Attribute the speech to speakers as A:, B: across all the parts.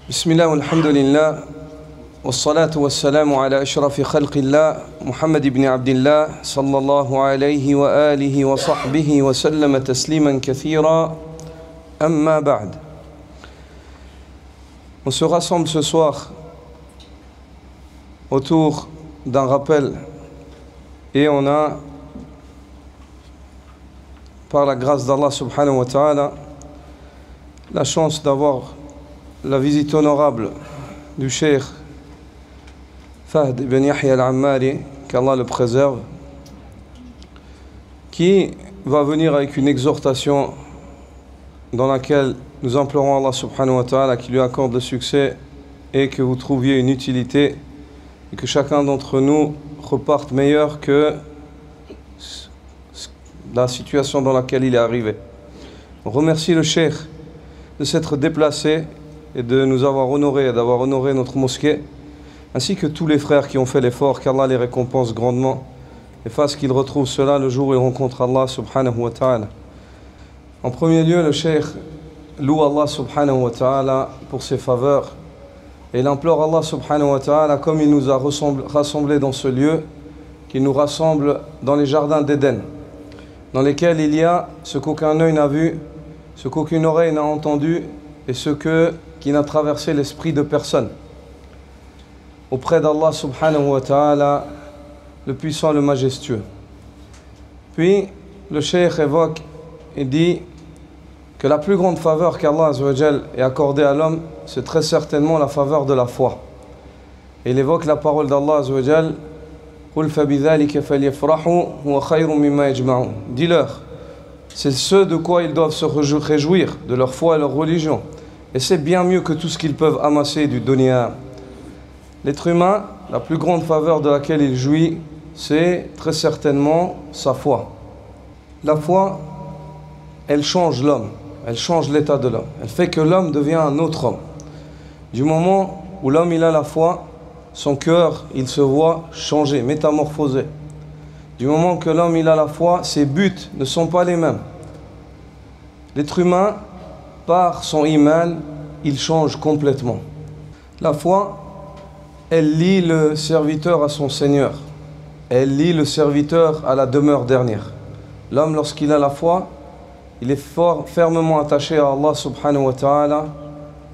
A: بسم الله والحمد لله والصلاة والسلام على أشرف خلق الله محمد بن عبد الله صلى الله عليه وآله وصحبه وسلم تسليما كثيرا أما بعد. On se rassemble ce soir autour d'un rappel et on a, par la grâce d'Allah subhanahu wa ta'ala, la chance d'avoir la visite honorable du Cheikh Fahd ibn Yahya al-Ammari, qu'Allah le préserve, qui va venir avec une exhortation dans laquelle nous implorons Allah subhanahu wa ta'ala qui lui accorde le succès et que vous trouviez une utilité et que chacun d'entre nous reparte meilleur que la situation dans laquelle il est arrivé. On remercie le Cheikh de s'être déplacé et de nous avoir honorés et d'avoir honoré notre mosquée, ainsi que tous les frères qui ont fait l'effort, qu'Allah les récompense grandement et fasse qu'ils retrouvent cela le jour où ils rencontrent Allah subhanahu wa ta'ala. En premier lieu, le Cheikh loue Allah subhanahu wa ta'ala pour ses faveurs et il implore Allah subhanahu wa ta'ala, comme il nous a rassemblés dans ce lieu, qu'il nous rassemble dans les jardins d'Éden, dans lesquels il y a ce qu'aucun œil n'a vu, ce qu'aucune oreille n'a entendu et ce qui n'a traversé l'esprit de personne. Auprès d'Allah subhanahu wa ta'ala, le puissant, le majestueux. Puis, le Cheikh évoque et dit que la plus grande faveur qu'Allah azza wa jal ait accordée à l'homme, c'est très certainement la faveur de la foi. Et il évoque la parole d'Allah azza wa jal, قُلْ فَبِذَلِكَ فَلْيَفْرَحُوا هُوَ خَيْرٌ مِمَّا يَجْمَعُونَ. Dis-leur, c'est ce de quoi ils doivent se réjouir, de leur foi et leur religion. Et c'est bien mieux que tout ce qu'ils peuvent amasser du dunya. L'être humain, la plus grande faveur de laquelle il jouit, c'est très certainement sa foi. La foi, elle change l'homme, elle change l'état de l'homme. Elle fait que l'homme devient un autre homme. Du moment où l'homme il a la foi, son cœur, il se voit changer, métamorphosé. Du moment que l'homme il a la foi, ses buts ne sont pas les mêmes. L'être humain, par son iman, il change complètement. La foi, elle lie le serviteur à son Seigneur. Elle lie le serviteur à la demeure dernière. L'homme, lorsqu'il a la foi, il est fermement attaché à Allah subhanahu wa ta'ala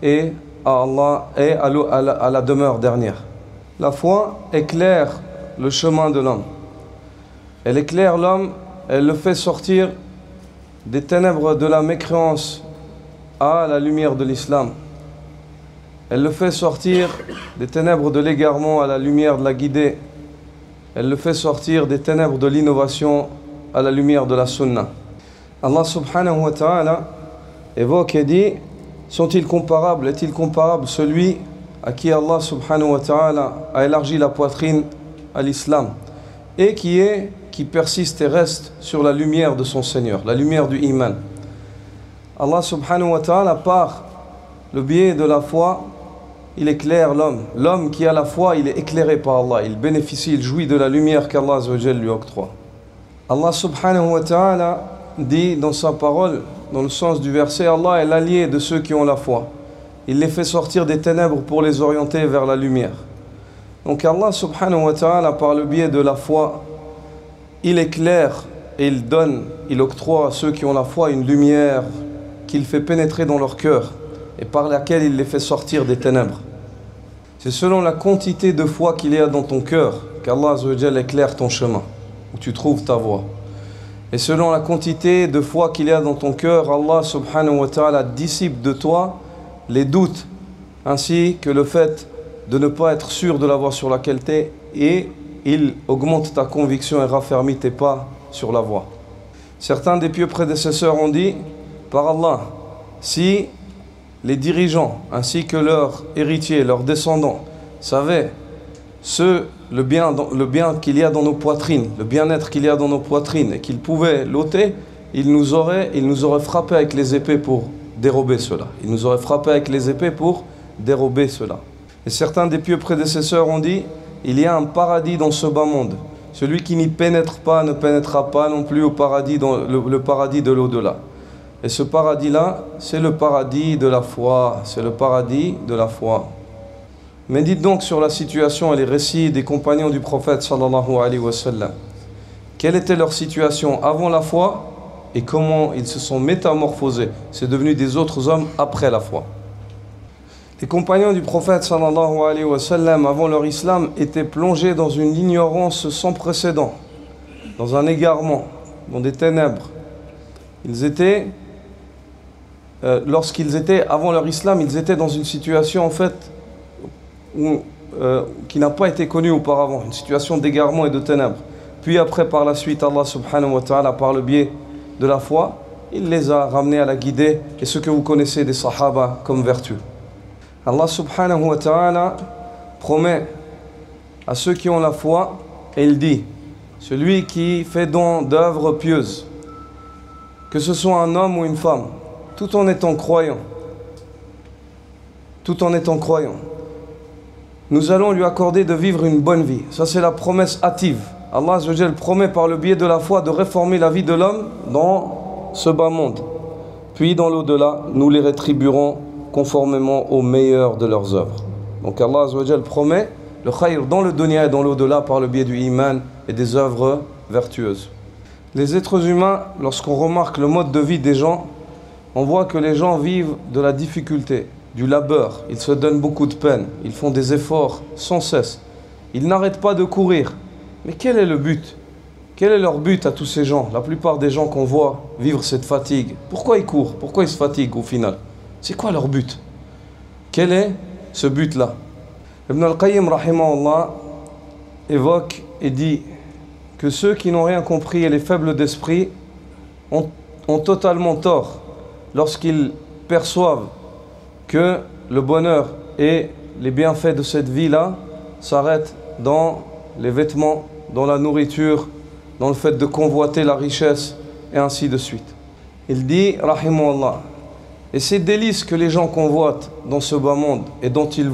A: et à Allah et à la demeure dernière. La foi éclaire le chemin de l'homme. Elle éclaire l'homme, elle le fait sortir des ténèbres de la mécréance à la lumière de l'islam. Elle le fait sortir des ténèbres de l'égarement à la lumière de la guidée. Elle le fait sortir des ténèbres de l'innovation à la lumière de la sunna. Allah subhanahu wa ta'ala évoque et dit: est-il comparable celui à qui Allah subhanahu wa ta'ala a élargi la poitrine à l'islam et qui persiste et reste sur la lumière de son Seigneur, la lumière du iman. Allah subhanahu wa ta'ala, par le biais de la foi, il éclaire l'homme. L'homme qui a la foi, il est éclairé par Allah. Il bénéficie, il jouit de la lumière qu'Allah azza wa jal lui octroie. Allah subhanahu wa ta'ala dit dans sa parole, dans le sens du verset, Allah est l'allié de ceux qui ont la foi. Il les fait sortir des ténèbres pour les orienter vers la lumière. Donc Allah subhanahu wa ta'ala, par le biais de la foi, il éclaire et il octroie à ceux qui ont la foi une lumière qu'il fait pénétrer dans leur cœur et par laquelle il les fait sortir des ténèbres. C'est selon la quantité de foi qu'il y a dans ton cœur qu'Allah azza wa jal éclaire ton chemin, où tu trouves ta voie. Et selon la quantité de foi qu'il y a dans ton cœur, Allah subhanahu wa ta'ala dissipe de toi les doutes, ainsi que le fait de ne pas être sûr de la voie sur laquelle tu es, et il augmente ta conviction et raffermit tes pas sur la voie. Certains des pieux prédécesseurs ont dit: par Allah, si les dirigeants ainsi que leurs héritiers, leurs descendants savaient le bien qu'il y a dans nos poitrines, le bien-être qu'il y a dans nos poitrines et qu'ils pouvaient l'ôter, ils nous auraient frappé avec les épées pour dérober cela. Ils nous auraient frappé avec les épées pour dérober cela. Et certains des pieux prédécesseurs ont dit: il y a un paradis dans ce bas monde. Celui qui n'y pénètre pas ne pénétrera pas non plus au paradis, dans le paradis de l'au-delà. Et ce paradis-là, c'est le paradis de la foi. C'est le paradis de la foi. Médite donc sur la situation et les récits des compagnons du prophète sallallahu alayhi wa sallam. Quelle était leur situation avant la foi et comment ils se sont métamorphosés. C'est devenu des autres hommes après la foi. Les compagnons du prophète sallallahu alayhi wa sallam avant leur islam étaient plongés dans une ignorance sans précédent, dans un égarement, dans des ténèbres. Ils étaient, lorsqu'ils étaient avant leur islam, ils étaient dans une situation en fait qui n'a pas été connue auparavant, une situation d'égarement et de ténèbres. Puis après, par la suite, Allah subhanahu wa ta'ala, par le biais de la foi, il les a ramenés à la guidée et ce que vous connaissez des sahaba comme vertu. Allah subhanahu wa ta'ala promet à ceux qui ont la foi, et il dit, celui qui fait don d'œuvres pieuses, que ce soit un homme ou une femme, tout en étant croyant, nous allons lui accorder de vivre une bonne vie. Ça c'est la promesse hâtive. Allah Azza wa Jal promet par le biais de la foi de réformer la vie de l'homme dans ce bas monde. Puis dans l'au-delà, nous les rétribuerons conformément au meilleur de leurs œuvres. Donc Allah Azza wa Jal promet le khayr dans le dunya et dans l'au-delà par le biais du iman et des œuvres vertueuses. Les êtres humains, lorsqu'on remarque le mode de vie des gens, on voit que les gens vivent de la difficulté, du labeur, ils se donnent beaucoup de peine, ils font des efforts sans cesse, ils n'arrêtent pas de courir. Mais quel est le but? Quel est leur but à tous ces gens? La plupart des gens qu'on voit vivre cette fatigue, pourquoi ils courent? Pourquoi ils se fatiguent au final? C'est quoi leur but? Quel est ce but-là? Ibn al-Qayyim rahimahullah évoque et dit que ceux qui n'ont rien compris et les faibles d'esprit ont totalement tort lorsqu'ils perçoivent que le bonheur et les bienfaits de cette vie-là s'arrêtent dans les vêtements, dans la nourriture, dans le fait de convoiter la richesse et ainsi de suite. Il dit, rahimahullah, et ces délices que les gens convoitent dans ce bas monde et dont ils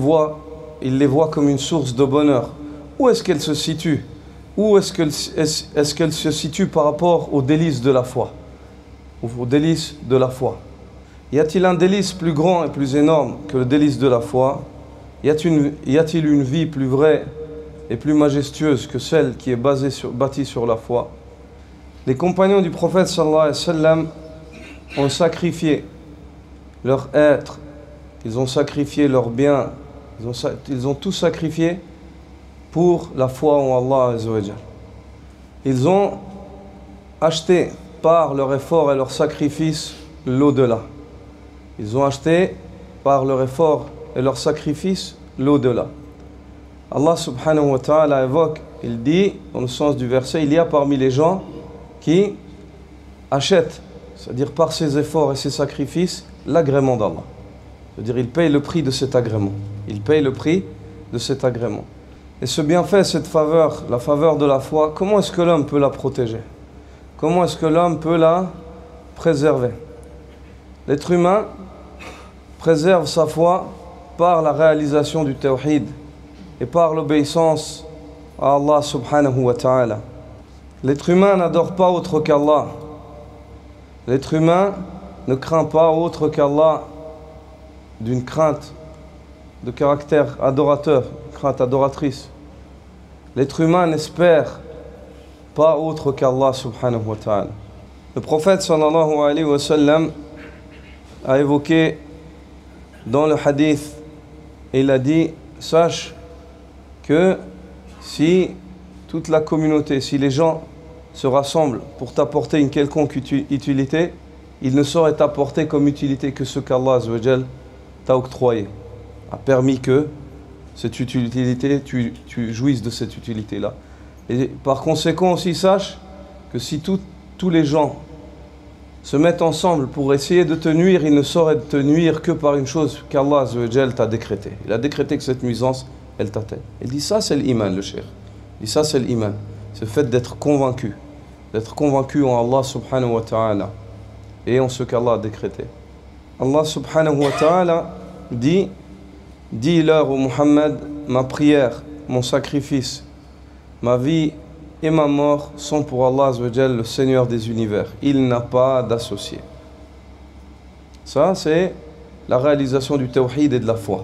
A: les voient comme une source de bonheur, où est-ce qu'elles se situent? Où est-ce qu'elles se situent par rapport aux délices de la foi? Aux délices de la foi. Y a-t-il un délice plus grand et plus énorme que le délice de la foi? Y a-t-il une vie plus vraie et plus majestueuse que celle qui est bâtie sur la foi? Les compagnons du prophète sallallahu alayhi wa sallam ont sacrifié leur être, ils ont sacrifié leurs biens, ils ont tout sacrifié pour la foi en Allah Azza wa Jal. Ils ont acheté par leur effort et leur sacrifice l'au-delà. Ils ont acheté par leur effort et leur sacrifice l'au-delà. Allah subhanahu wa ta'ala évoque, il dit, dans le sens du verset, il y a parmi les gens qui achètent, c'est-à-dire par ses efforts et ses sacrifices, l'agrément d'Allah. C'est-à-dire, ils payent le prix de cet agrément. Ils payent le prix de cet agrément. Et ce bienfait, cette faveur, la faveur de la foi, comment est-ce que l'homme peut la protéger? Comment est-ce que l'homme peut la préserver? L'être humain préserve sa foi par la réalisation du tawhid et par l'obéissance à Allah subhanahu wa ta'ala. L'être humain n'adore pas autre qu'Allah. L'être humain ne craint pas autre qu'Allah d'une crainte de caractère adorateur, crainte adoratrice. L'être humain n'espère pas autre qu'Allah subhanahu wa ta'ala. Le prophète sallallahu alayhi wa sallam a évoqué dans le hadith, il a dit, sache que si toute la communauté, si les gens se rassemblent pour t'apporter une quelconque utilité, ils ne sauraient t'apporter comme utilité que ce qu'Allah Azza wa Jal t'a octroyé, a permis que cette utilité, tu jouisses de cette utilité-là. Et par conséquent aussi sache que si tous les gens se mettent ensemble pour essayer de te nuire, ils ne sauraient te nuire que par une chose qu'Allah Azza wa Jal t'a décrété. Il a décrété que cette nuisance, elle t'atteigne. Il dit ça c'est l'iman, le cheikh. Il dit ça c'est l'iman. C'est le fait d'être convaincu en Allah subhanahu wa ta'ala et en ce qu'Allah a décrété. Allah subhanahu wa ta'ala dit, dis-leur ô Muhammad, ma prière, mon sacrifice, ma vie et ma mort sont pour Allah Azza wa Jal, le Seigneur des univers. Il n'a pas d'associé. Ça, c'est la réalisation du tawhid et de la foi.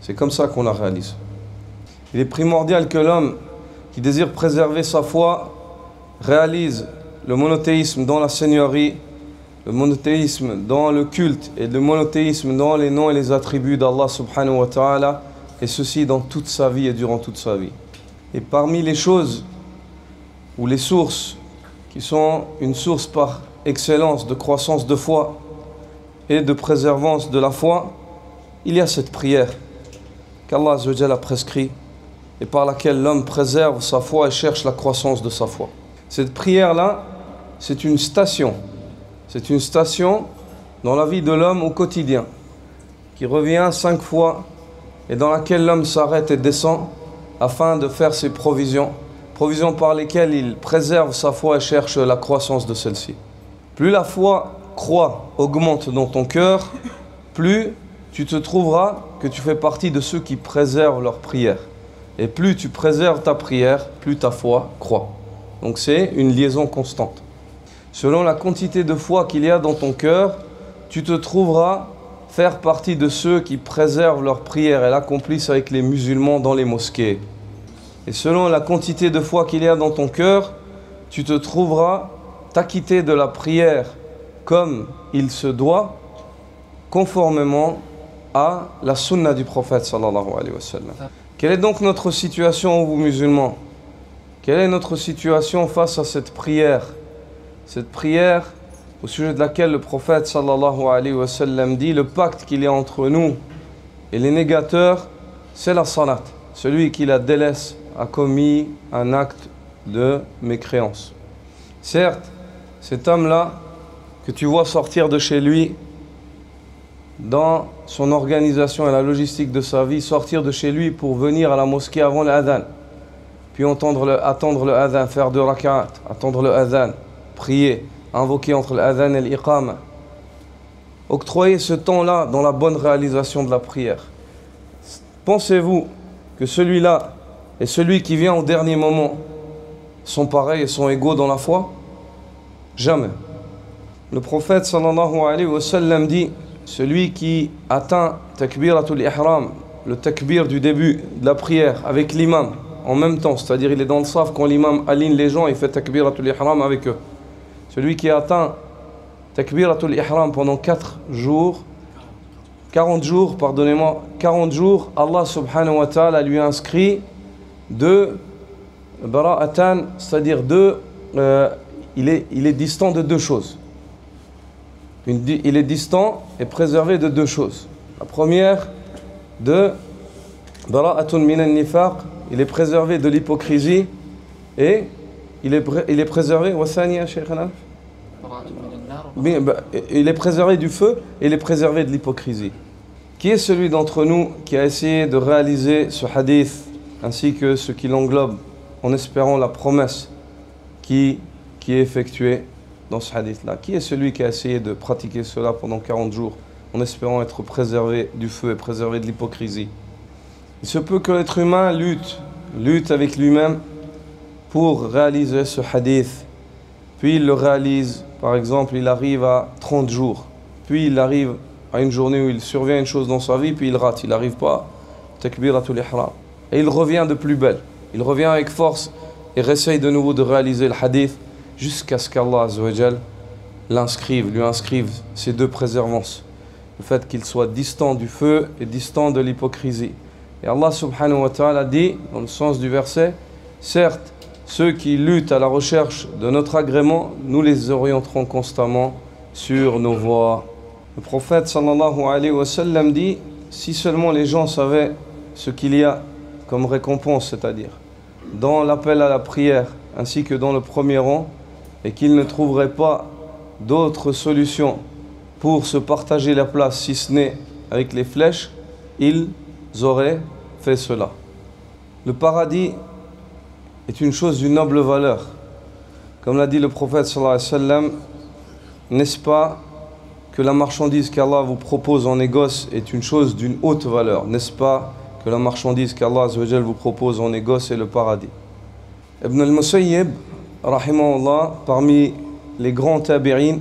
A: C'est comme ça qu'on la réalise. Il est primordial que l'homme qui désire préserver sa foi réalise le monothéisme dans la seigneurie, le monothéisme dans le culte et le monothéisme dans les noms et les attributs d'Allah subhanahu wa ta'ala, et ceci dans toute sa vie et durant toute sa vie. Et parmi les choses ou les sources qui sont une source par excellence de croissance de foi et de préservance de la foi, il y a cette prière qu'Allah azza wa jalla a prescrit et par laquelle l'homme préserve sa foi et cherche la croissance de sa foi. Cette prière-là, c'est une station. C'est une station dans la vie de l'homme au quotidien, qui revient 5 fois et dans laquelle l'homme s'arrête et descend afin de faire ses provisions, provisions par lesquelles il préserve sa foi et cherche la croissance de celle-ci. Plus la foi croît, augmente dans ton cœur, plus tu te trouveras que tu fais partie de ceux qui préservent leur prière. Et plus tu préserves ta prière, plus ta foi croît. Donc c'est une liaison constante. Selon la quantité de foi qu'il y a dans ton cœur, tu te trouveras faire partie de ceux qui préservent leur prière et l'accomplissent avec les musulmans dans les mosquées. Et selon la quantité de foi qu'il y a dans ton cœur, tu te trouveras t'acquitter de la prière comme il se doit, conformément à la sunna du prophète sallallahu alayhi wa sallam. Quelle est donc notre situation, vous musulmans? Quelle est notre situation face à cette prière? Cette prière au sujet de laquelle le prophète sallallahu alayhi wa sallam dit le pacte qu'il y a entre nous et les négateurs, c'est la salat. Celui qui la délaisse a commis un acte de mécréance. Certes, cet homme-là que tu vois sortir de chez lui dans son organisation et la logistique de sa vie, sortir de chez lui pour venir à la mosquée avant le adhan, puis attendre le adhan, faire 2 rak'at, attendre le adhan, prier, invoquer entre le adhan et l'iqama. Octroyer ce temps-là dans la bonne réalisation de la prière. Pensez-vous que celui-là et celui qui vient au dernier moment sont pareils et sont égaux dans la foi? Jamais. Le prophète sallallahu alayhi wa sallam dit: celui qui atteint takbiratul ihram, le takbir du début de la prière avec l'imam en même temps, c'est-à-dire il est dans le saf quand l'imam aligne les gens, il fait takbiratul ihram avec eux. Celui qui atteint takbiratul ihram pendant 40 jours, Allah subhanahu wa ta'ala lui inscrit 2 bara'atan, c'est-à-dire il est distant de 2 choses. Il est distant et préservé de 2 choses. La première, de bara'atun minan nifaq, il est préservé de l'hypocrisie et il est préservé, il est préservé du feu et il est préservé de l'hypocrisie. Qui est celui d'entre nous qui a essayé de réaliser ce hadith ainsi que ce qui l'englobe en espérant la promesse qui est effectuée dans ce hadith-là? Qui est celui qui a essayé de pratiquer cela pendant 40 jours en espérant être préservé du feu et préservé de l'hypocrisie? Il se peut que l'être humain lutte avec lui-même pour réaliser ce hadith. Puis il le réalise, par exemple, il arrive à 30 jours. Puis il arrive à une journée où il survient une chose dans sa vie, puis il rate, il n'arrive pas, takbiratul ihram. Et il revient de plus belle. Il revient avec force et réessaye de nouveau de réaliser le hadith jusqu'à ce qu'Allah azza wa jal lui inscrive ces 2 préservances. Le fait qu'il soit distant du feu et distant de l'hypocrisie. Et Allah subhanahu wa ta'ala dit, dans le sens du verset, certes, ceux qui luttent à la recherche de notre agrément, nous les orienterons constamment sur nos voies. Le prophète sallallahu alayhi wa sallam dit, si seulement les gens savaient ce qu'il y a comme récompense, c'est-à-dire dans l'appel à la prière ainsi que dans le premier rang, et qu'ils ne trouveraient pas d'autres solutions pour se partager la place si ce n'est avec les flèches, ils auraient fait cela. Le paradis est une chose d'une noble valeur. Comme l'a dit le prophète sallallahu alayhi wa sallam, n'est-ce pas que la marchandise qu'Allah vous propose en négoce est une chose d'une haute valeur? N'est-ce pas que la marchandise qu'Allah azza wa jal vous propose en négoce est le paradis? Ibn al-Musayyib, rahimahullah, parmi les grands tabi'in,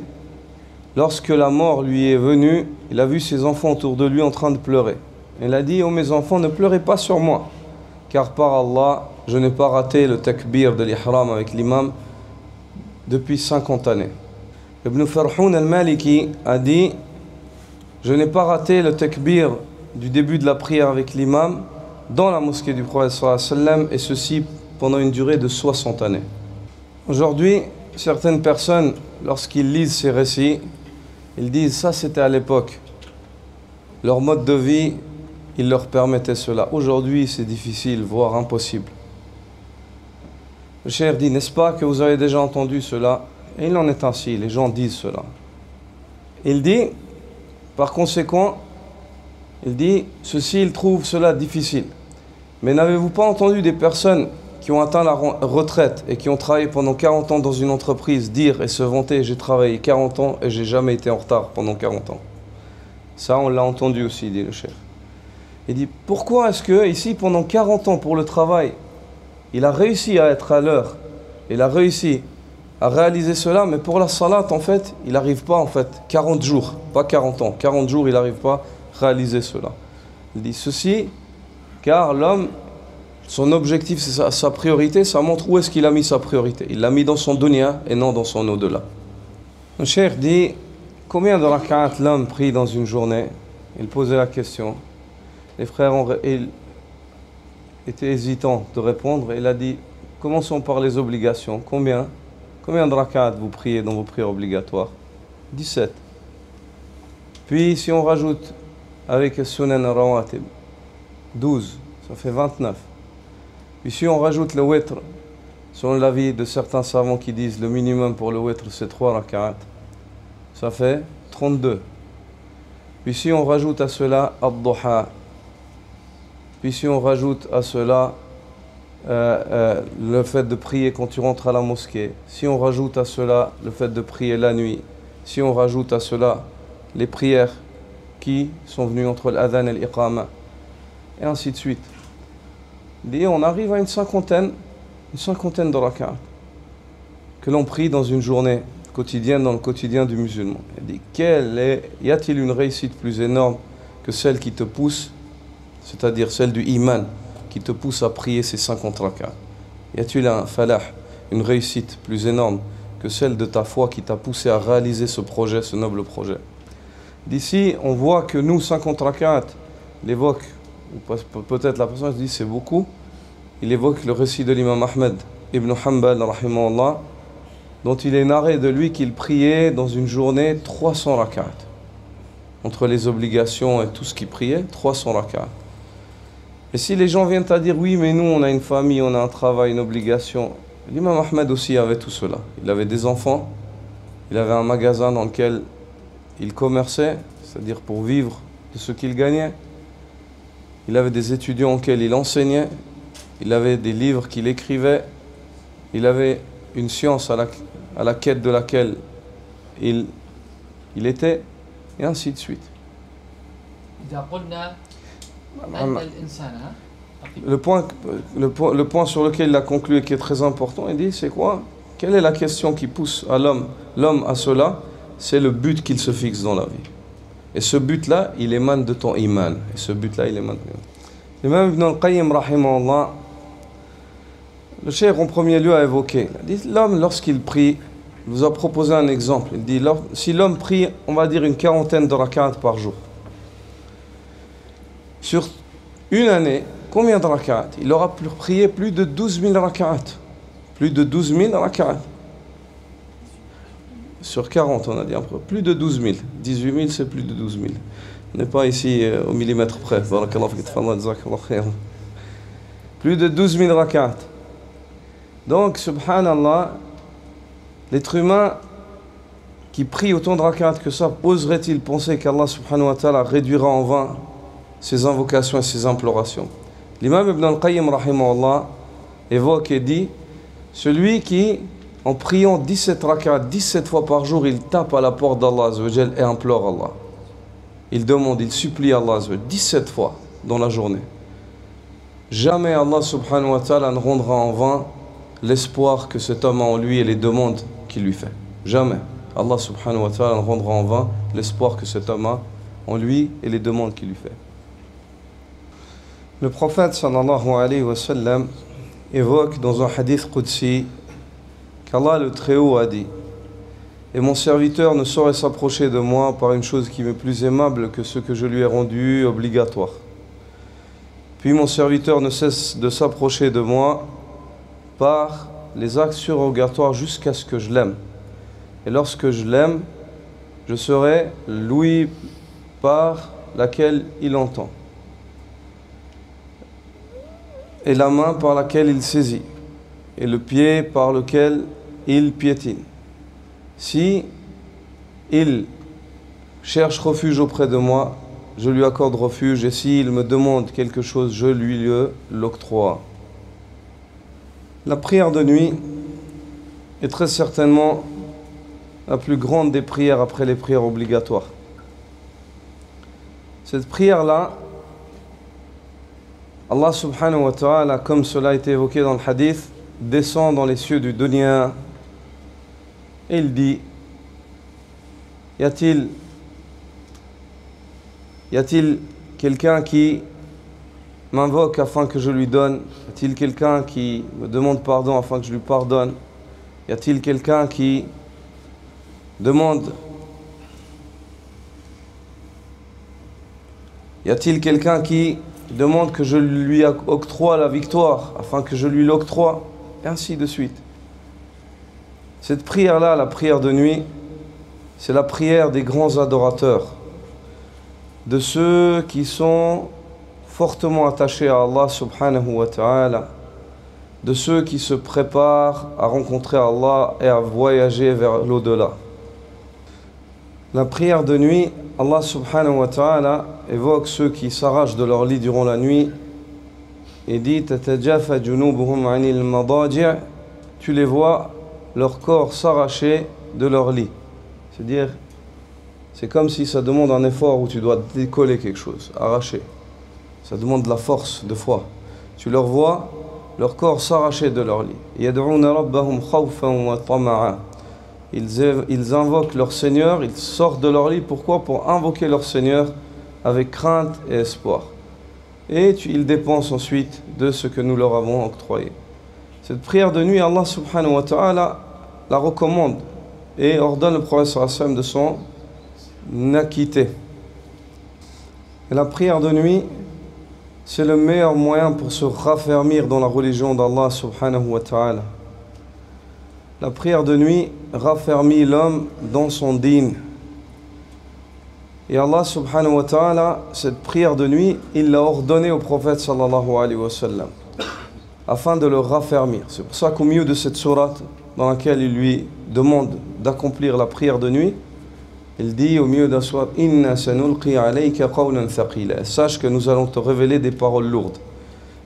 A: lorsque la mort lui est venue, il a vu ses enfants autour de lui en train de pleurer. Il a dit: oh mes enfants, ne pleurez pas sur moi, car par Allah, je n'ai pas raté le takbir de l'ihram avec l'imam depuis 50 années. Ibn Farhoun al-Maliki a dit: je n'ai pas raté le takbir du début de la prière avec l'imam dans la mosquée du prophète sallallahu alayhi wa sallam, et ceci pendant une durée de 60 années. Aujourd'hui, certaines personnes, lorsqu'ils lisent ces récits, ils disent: ça c'était à l'époque. Leur mode de vie, il leur permettait cela. Aujourd'hui, c'est difficile, voire impossible. Le cheikh dit: n'est-ce pas que vous avez déjà entendu cela? Et il en est ainsi, les gens disent cela. Il dit, par conséquent, il dit, ceci, ils trouvent cela difficile. Mais n'avez-vous pas entendu des personnes qui ont atteint la retraite et qui ont travaillé pendant 40 ans dans une entreprise dire et se vanter: j'ai travaillé 40 ans et j'ai jamais été en retard pendant 40 ans? Ça, on l'a entendu aussi, dit le cheikh. Il dit: pourquoi est-ce que ici, pendant 40 ans pour le travail, il a réussi à être à l'heure, il a réussi à réaliser cela, mais pour la salat, en fait, il n'arrive pas, en fait, 40 jours, pas 40 ans, 40 jours, il n'arrive pas à réaliser cela. Il dit ceci, car l'homme, son objectif, c'est sa priorité, ça montre où est-ce qu'il a mis sa priorité. Il l'a mis dans son dunya et non dans son au-delà. Le cheikh dit: combien de rak'at l'homme prie dans une journée? Il posait la question. Les frères étaient hésitants de répondre, et il a dit: commençons par les obligations. Combien de rak'at vous priez dans vos prières obligatoires? 17. Puis si on rajoute avec sunan rawatib 12, ça fait 29. Puis si on rajoute le witr, selon l'avis de certains savants qui disent le minimum pour le witr c'est 3 rak'at, ça fait 32. Puis si on rajoute à cela ad-duha, puis si on rajoute à cela le fait de prier quand tu rentres à la mosquée, si on rajoute à cela le fait de prier la nuit, si on rajoute à cela les prières qui sont venues entre l'adhan et l'iqama, et ainsi de suite. Et on arrive à une cinquantaine de rak'at que l'on prie dans une journée quotidienne, dans le quotidien du musulman. Il dit: y a-t-il une réussite plus énorme que celle qui te pousse, c'est-à-dire celle du iman, qui te pousse à prier ces 50 rak'at? Y a-t-il un falah, une réussite plus énorme que celle de ta foi qui t'a poussé à réaliser ce projet, ce noble projet? D'ici, on voit que nous, 50 rak'at, il évoque, peut-être la personne se dit c'est beaucoup, il évoque le récit de l'imam Ahmed ibn Hanbal, rahimahullah, dont il est narré de lui qu'il priait dans une journée 300 rak'at. Entre les obligations et tout ce qu'il priait, 300 rak'at. Et si les gens viennent à dire: oui, mais nous, on a une famille, on a un travail, une obligation. L'imam Ahmed aussi avait tout cela. Il avait des enfants, il avait un magasin dans lequel il commerçait, c'est-à-dire pour vivre de ce qu'il gagnait. Il avait des étudiants auxquels il enseignait, il avait des livres qu'il écrivait, il avait une science à la quête de laquelle il était, et ainsi de suite. Le point sur lequel il a conclu et qui est très important, il dit: c'est quoi? Quelle est la question qui pousse à l'homme à cela? C'est le but qu'il se fixe dans la vie. Et ce but-là, il émane de ton iman. Et ce but-là, il émane de ton iman. L'imam Ibn al-Qayyim, rahimahullah, le cheikh en premier lieu a évoqué, il dit: l'homme, lorsqu'il prie, il vous a proposé un exemple. Il dit: si l'homme prie, on va dire une 40aine de rak'at par jour, sur une année, combien de rak'at? Il aura prié plus de 12 000 rak'at. Plus de 12 000 rak'at. Sur 40, on a dit un peu. Plus de 12 000. 18 000, c'est plus de 12 000. On n'est pas ici au millimètre près. Plus de 12 000 rak'at. Donc, subhanallah, l'être humain qui prie autant de rak'at que ça, oserait-il penser qu'Allah subhanahu wa ta'ala réduira en vain ses invocations et ses implorations? L'imam Ibn al-Qayyim, rahimahullah, évoque et dit: celui qui, en priant 17 rak'at, 17 fois par jour, il tape à la porte d'Allah azawajal et implore Allah. Il demande, il supplie Allah azawajal 17 fois dans la journée. Jamais Allah subhanahu wa ta'ala ne rendra en vain l'espoir que cet homme a en lui et les demandes qu'il lui fait. Jamais. Allah subhanahu wa ta'ala rendra en vain l'espoir que cet homme a en lui et les demandes qu'il lui fait. Le prophète sallallahu alayhi wa sallam évoque dans un hadith qudsi qu'Allah le Très-Haut a dit: et mon serviteur ne saurait s'approcher de moi par une chose qui m'est plus aimable que ce que je lui ai rendu obligatoire. Puis mon serviteur ne cesse de s'approcher de moi par les actes surrogatoires jusqu'à ce que je l'aime. Et lorsque je l'aime, je serai l'ouïe par laquelle il entend, et la main par laquelle il saisit, et le pied par lequel il piétine. Si il cherche refuge auprès de moi, je lui accorde refuge, et s'il me demande quelque chose, je lui l'octroie. La prière de nuit est très certainement la plus grande des prières après les prières obligatoires. Cette prière-là, Allah subhanahu wa ta'ala, comme cela a été évoqué dans le hadith, descend dans les cieux du dunya et il dit: y a-t-il quelqu'un qui m'invoque afin que je lui donne? Y a-t-il quelqu'un qui me demande pardon afin que je lui pardonne? Y a-t-il quelqu'un qui demande? Y a-t-il quelqu'un qui demande que je lui octroie la victoire afin que je lui l'octroie? Et ainsi de suite. Cette prière-là, la prière de nuit, c'est la prière des grands adorateurs, de ceux qui sont fortement attachés à Allah subhanahu wa ta'ala, de ceux qui se préparent à rencontrer Allah et à voyager vers l'au-delà. La prière de nuit, Allah subhanahu wa ta'ala évoque ceux qui s'arrachent de leur lit durant la nuit et dit: tatajafa junubuhum anil madaji', tu les vois leur corps s'arracher de leur lit. C'est-à-dire, c'est comme si ça demande un effort où tu dois décoller quelque chose, arracher. Ça demande de la force, de foi. Tu leur vois leur corps s'arracher de leur lit. Yad'una rabbahum khawfan wa tama'a. Ils invoquent leur Seigneur, ils sortent de leur lit. Pourquoi? Pour invoquer leur Seigneur avec crainte et espoir. Et ils dépensent ensuite de ce que nous leur avons octroyé. Cette prière de nuit, Allah subhanahu wa ta'ala la recommande et ordonne le prophète sallallahu alayhi wa sallam de s'en acquitter. Et la prière de nuit, c'est le meilleur moyen pour se raffermir dans la religion d'Allah subhanahu wa ta'ala. La prière de nuit raffermit l'homme dans son dîn. Et Allah subhanahu wa ta'ala, cette prière de nuit, il l'a ordonnée au prophète sallallahu alayhi wa sallam, afin de le raffermir. C'est pour ça qu'au milieu de cette sourate, dans laquelle il lui demande d'accomplir la prière de nuit, il dit au milieu de la sourate: Inna sanulqi alayka qawlan thaqila. Sache que nous allons te révéler des paroles lourdes.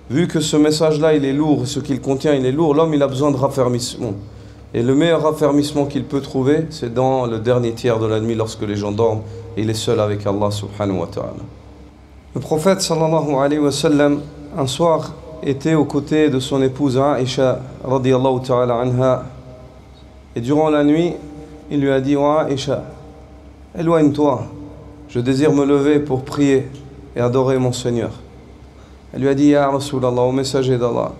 A: Vu que ce message-là, il est lourd, ce qu'il contient, il est lourd, l'homme, il a besoin de raffermissement. Et le meilleur raffermissement qu'il peut trouver, c'est dans le dernier tiers de la nuit, lorsque les gens dorment, et il est seul avec Allah subhanahu wa ta'ala. Le prophète sallallahu alayhi wa sallam, un soir, était aux côtés de son épouse Aïcha radiyallahu ta'ala anha. Et durant la nuit, il lui a dit: oh Aïcha, éloigne-toi, je désire me lever pour prier et adorer mon Seigneur. Elle lui a dit: Ya Rasulallah, au messager d'Allah,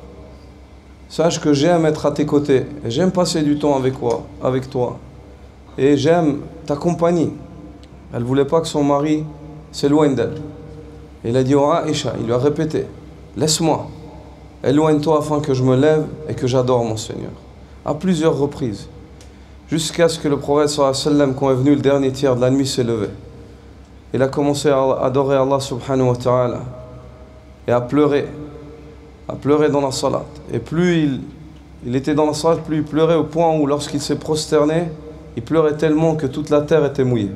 A: sache que j'aime être à tes côtés, et j'aime passer du temps avec toi, et j'aime ta compagnie. Elle ne voulait pas que son mari s'éloigne d'elle. Et il a dit: oh Aïcha, il lui a répété: laisse-moi, éloigne-toi afin que je me lève et que j'adore mon Seigneur. À plusieurs reprises, jusqu'à ce que le prophète sallallahu alayhi wa sallam, quand est venu le dernier tiers de la nuit, s'est levé. Il a commencé à adorer Allah subhanahu wa ta'ala et à pleurer dans la salat. Et plus il était dans la salat, plus il pleurait, au point où lorsqu'il s'est prosterné, il pleurait tellement que toute la terre était mouillée.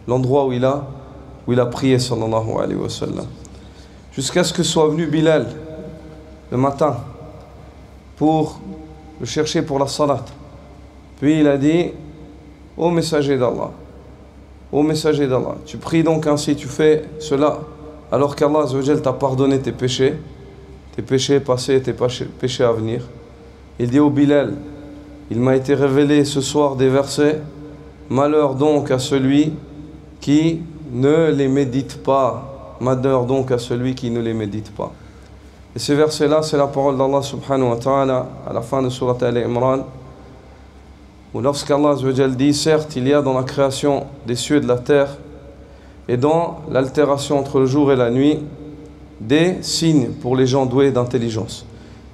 A: L'endroit où il a prié sallallahu alayhi wa sallam. Jusqu'à ce que soit venu Bilal le matin pour le chercher pour la salat. Puis il a dit: ô messager d'Allah, tu pries donc ainsi, tu fais cela, alors qu'Allah azza wa jal t'a pardonné tes péchés passés, tes péchés à venir. Il dit: ô Bilal, il m'a été révélé ce soir des versets Malheur donc à celui qui ne les médite pas. Malheur donc à celui qui ne les médite pas. Et ces versets-là, c'est la parole d'Allah subhanahu wa ta'ala à la fin de Surat Al-Imran, où lorsqu'Allah dit, certes, il y a dans la création des cieux et de la terre et dans l'altération entre le jour et la nuit des signes pour les gens doués d'intelligence.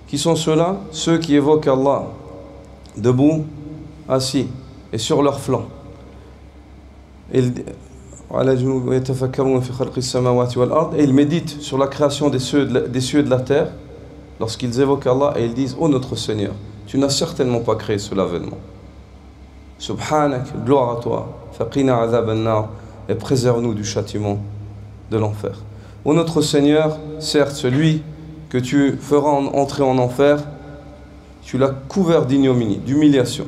A: Qui sont ceux-là? Ceux qui évoquent Allah debout, assis et sur leurs flancs. Et ils méditent sur la création des cieux et de la terre lorsqu'ils évoquent Allah et ils disent: ô notre Seigneur, tu n'as certainement pas créé ce l'avènement. Subhanak, gloire à toi, faqina azab an-nar, et préserve-nous du châtiment de l'enfer. Ô notre Seigneur, certes, celui que tu feras entrer en enfer, tu l'as couvert d'ignominie, d'humiliation.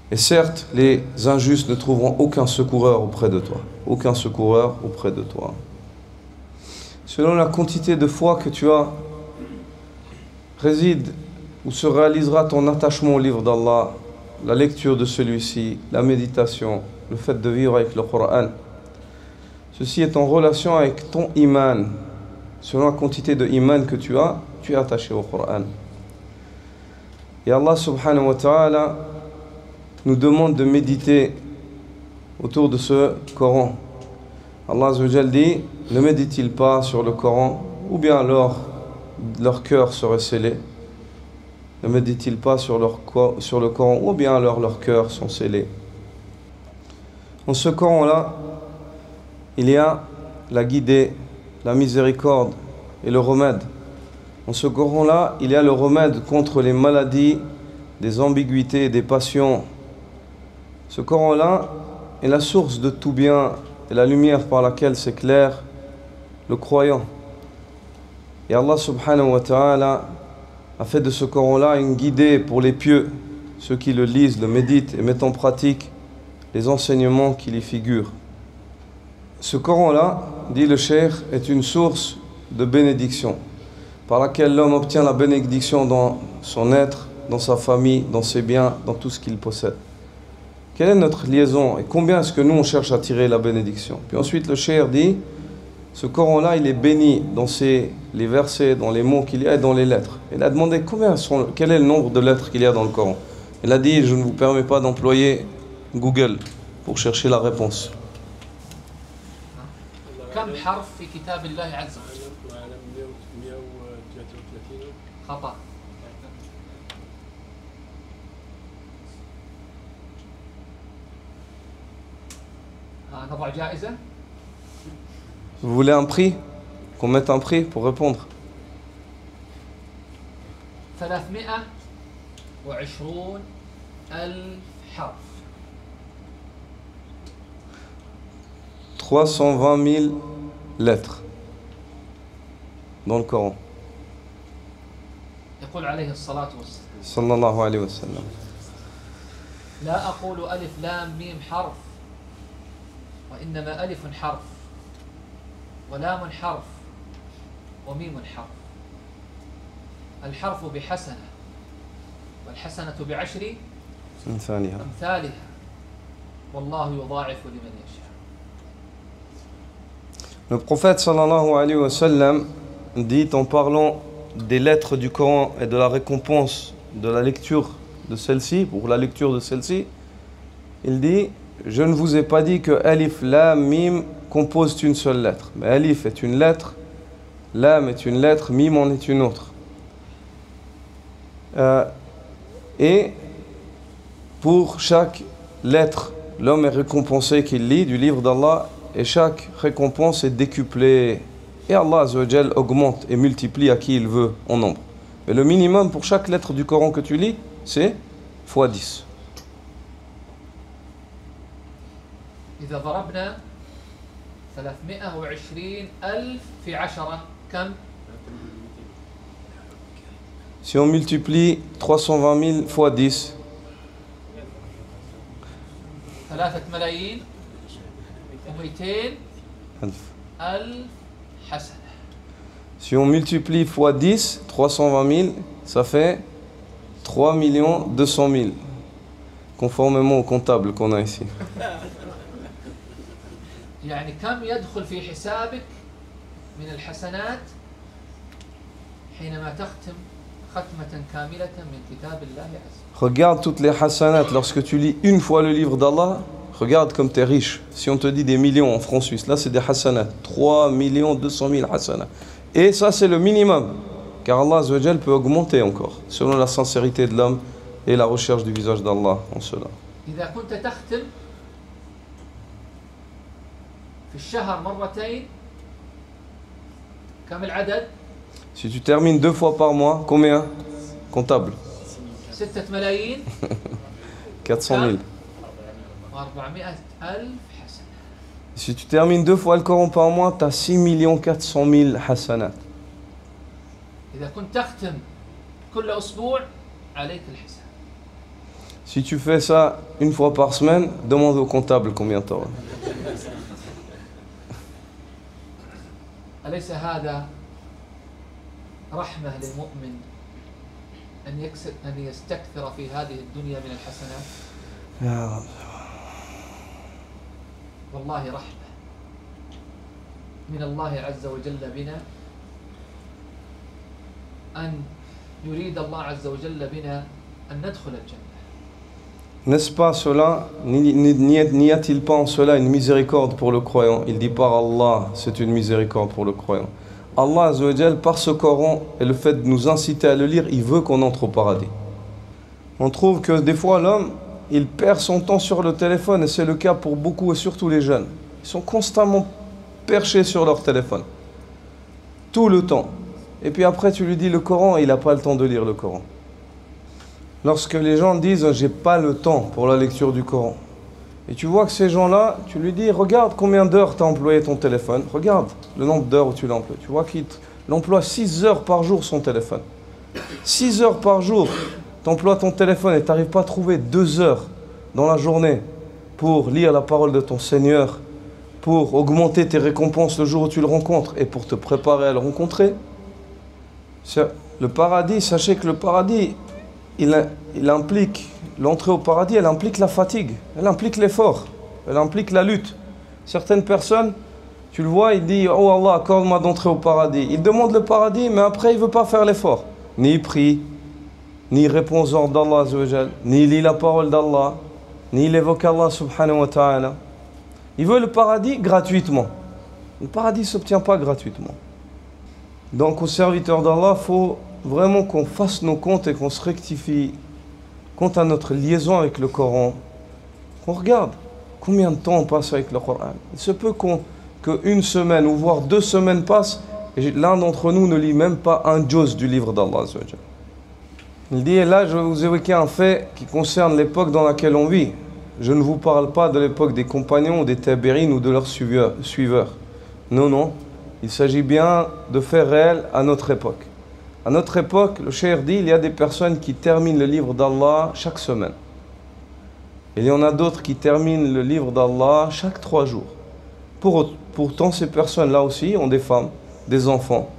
A: Et certes, les injustes ne trouveront aucun secoureur auprès de toi. Aucun secoureur auprès de toi. Selon la quantité de foi que tu as, réside ou se réalisera ton attachement au livre d'Allah, la lecture de celui-ci, la méditation, le fait de vivre avec le Coran. Ceci est en relation avec ton iman. Selon la quantité de iman que tu as, tu es attaché au Coran. Et Allah subhanahu wa ta'ala nous demande de méditer autour de ce Coran. Allah azza wa jalla dit: ne médite-t-il pas sur le Coran, ou bien alors leur cœur serait scellé? Ne médite-t-il pas sur le Coran, ou bien alors leurs cœurs sont scellés? Dans ce Coran-là, il y a la guidée, la miséricorde et le remède. Dans ce Coran-là, il y a le remède contre les maladies, des ambiguïtés et des passions. Ce Coran-là est la source de tout bien et la lumière par laquelle s'éclaire le croyant. Et Allah subhanahu wa ta'ala a fait de ce Coran-là une guidée pour les pieux, ceux qui le lisent, le méditent et mettent en pratique les enseignements qui y figurent. Ce Coran-là, dit le cheikh, est une source de bénédiction par laquelle l'homme obtient la bénédiction dans son être, dans sa famille, dans ses biens, dans tout ce qu'il possède. Quelle est notre liaison et combien est-ce que nous on cherche à tirer la bénédiction? Puis ensuite le cheikh dit: ce Coran-là, il est béni dans les versets, dans les mots qu'il y a et dans les lettres. Il a demandé quel est le nombre de lettres qu'il y a dans le Coran. Il a dit: je ne vous permets pas d'employer Google pour chercher la réponse.
B: كم حرف في كتاب الله عز وجل؟ خطأ. نضع جائزة.
A: Vous voulez un prix? Qu'on mette un prix pour répondre?
B: 320,000 حرف.
A: 320 000 lettres dans le Coran.
B: يقول عليه الصلاة والسلام
A: صلى الله عليه وسلم:
B: لا أقول ألف لام ميم حرف، وإنما ألف حرف ولام حرف وميم حرف. الحرف بحسنة والحسنة بعشر أمثالها والله يضاعف لمن يشاء.
A: Le prophète sallallahu alayhi wa sallam dit, en parlant des lettres du Coran et de la récompense de la lecture de celle-ci, pour la lecture de celle-ci, il dit: je ne vous ai pas dit que Alif, Lam, Mim composent une seule lettre. Mais Alif est une lettre, Lam est une lettre, Mim en est une autre. Et pour chaque lettre, l'homme est récompensé qu'il lit du livre d'Allah, et chaque récompense est décuplée. Et Allah Azza wa Jal augmente et multiplie à qui il veut en nombre. Mais le minimum pour chaque lettre du Coran que tu lis, c'est fois 10.
B: إذا ضربنا 320,000 في 10 كم؟
A: Si on multiplie 320 000 fois 10,
B: 3,200,000 حسنة.
A: Si on multiplie fois 10, 320 000, ça fait 3 200 000. conformément au comptable qu'on a ici.
B: يعني كم يدخل في حسابك من الحسنات حينما تختم ختمة كاملة من كتاب الله عز وجل.
A: Regarde toutes les hasanat. Lorsque tu lis une fois le livre d'Allah, regarde comme tu es riche. Si on te dit des millions en francs suisses, là c'est des hasanat. 3 200 000 hasanat. Et ça c'est le minimum. Car Allah Azza wa Jal peut augmenter encore, selon la sincérité de l'homme et la recherche du visage d'Allah en cela.
B: إذا كنت تختم في الشهر مرتين كم العدد؟
A: Si tu termines 2 fois par mois, combien? Comptable.
B: 6 ملايين
A: 400 000.
B: و400 ألف حسنة.
A: Si tu termines 2 fois le Coran par mois, tu as 6 400 000 hasanat.
B: إذا كنت تختم كل أسبوع عليك الحساب.
A: Si tu fais ça une fois par semaine, demande au comptable combien tu auras.
B: أليس هذا رحمة للمؤمن أن يستكثر في هذه الدنيا من الحسنات؟
A: يا رب.
B: والله رحمة من الله عز وجل بنا أن يريد الله عز وجل بنا أن ندخل الجنة.
A: N'est-ce pas cela, n'y a-t-il pas en cela une miséricorde pour le croyant? Il dit par Allah, c'est une miséricorde pour le croyant. Allah Azza wa Jal, par ce Coran et le fait de nous inciter à le lire, il veut qu'on entre au paradis. On trouve que des fois l'homme, il perd son temps sur le téléphone, et c'est le cas pour beaucoup et surtout les jeunes. Ils sont constamment perchés sur leur téléphone, tout le temps. Et puis après tu lui dis le Coran, et il n'a pas le temps de lire le Coran. Lorsque les gens disent « j'ai pas le temps pour la lecture du Coran », et tu vois que ces gens-là, tu lui dis « regarde combien d'heures tu as employé ton téléphone, regarde le nombre d'heures où tu l'emploies ». Tu vois qu'il emploie 6 heures par jour son téléphone. 6 heures par jour, tu emploies ton téléphone et tu n'arrives pas à trouver 2 heures dans la journée pour lire la parole de ton Seigneur, pour augmenter tes récompenses le jour où tu le rencontres et pour te préparer à le rencontrer. Le paradis, sachez que le paradis, il implique, l'entrée au paradis, elle implique la fatigue, elle implique l'effort, elle implique la lutte. Certaines personnes, tu le vois, il dit « Oh Allah, accorde-moi d'entrer au paradis ». Il demande le paradis, mais après il ne veut pas faire l'effort. Ni il prie, ni il répond aux ordres d'Allah Azza wa Jal, ni il lit la parole d'Allah, ni il évoque Allah subhanahu wa ta'ala. Il veut le paradis gratuitement. Le paradis ne s'obtient pas gratuitement. Donc aux serviteurs d'Allah, il faut vraiment qu'on fasse nos comptes et qu'on se rectifie quant à notre liaison avec le Coran. Qu'on regarde combien de temps on passe avec le Coran. Il se peut qu'une semaine ou voire 2 semaines passent et l'un d'entre nous ne lit même pas un juz du livre d'Allah. Il dit, et là je vais vous évoquer un fait qui concerne l'époque dans laquelle on vit. Je ne vous parle pas de l'époque des compagnons ou des tabérines ou de leurs suiveurs. Non, non. Il s'agit bien de faits réels à notre époque. À notre époque, le cheikh dit, il y a des personnes qui terminent le livre d'Allah chaque semaine. Et il y en a d'autres qui terminent le livre d'Allah chaque 3 jours. Pourtant, ces personnes-là aussi ont des femmes, des enfants.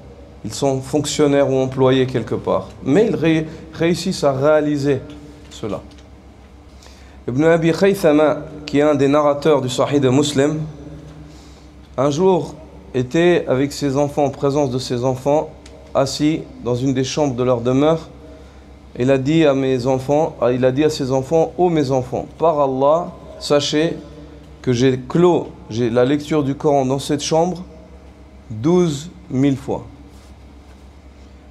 A: Ils sont fonctionnaires ou employés quelque part. Mais ils réussissent à réaliser cela. Ibn Abi Khaythama, qui est un des narrateurs du Sahih de Muslim, un jour était avec ses enfants, en présence de ses enfants, assis dans une des chambres de leur demeure. Il a dit à ses enfants, ô mes enfants, par Allah, sachez que j'ai clos la lecture du Coran dans cette chambre 12 000 fois.